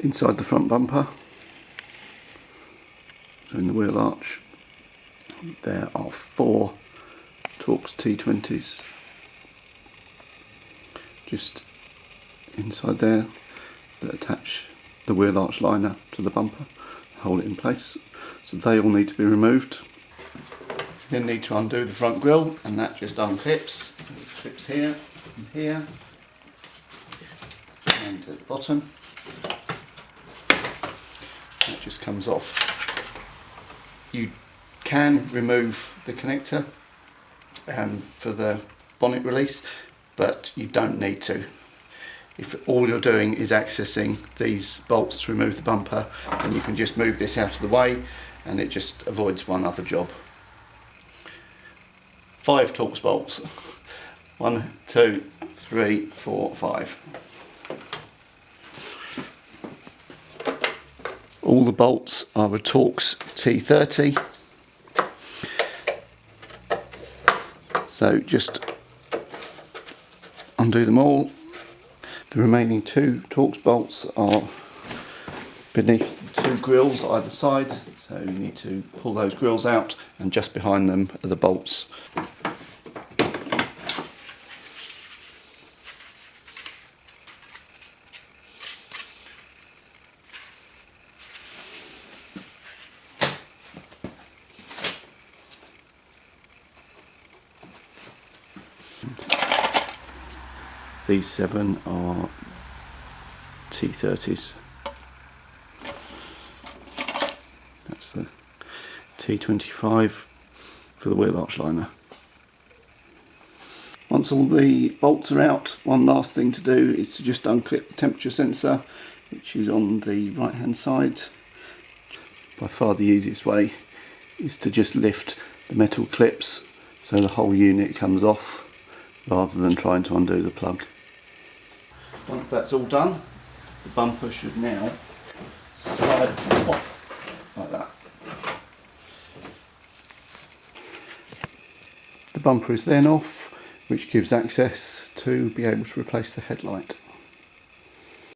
inside the front bumper, so in the wheel arch, there are 4 Torx T20s just inside there that attach the wheel arch liner to the bumper, hold it in place. So they all need to be removed. Then need to undo the front grille, and that just unclips. There's clips here and here, and at the bottom. That just comes off. You can remove the connector for the bonnet release, but you don't need to. If all you're doing is accessing these bolts to remove the bumper, then you can just move this out of the way and it just avoids one other job. 5 Torx bolts. 1, 2, 3, 4, 5. All the bolts are a Torx T30. So just undo them all. The remaining 2 Torx bolts are beneath the 2 grills either side, so you need to pull those grills out, and just behind them are the bolts. These 7 are T30s. That's the T25 for the wheel arch liner. Once all the bolts are out, one last thing to do is to just unclip the temperature sensor, which is on the right hand side. By far the easiest way is to just lift the metal clips so the whole unit comes off, rather than trying to undo the plug. Once that's all done, the bumper should now slide off like that. The bumper is then off, which gives access to be able to replace the headlight.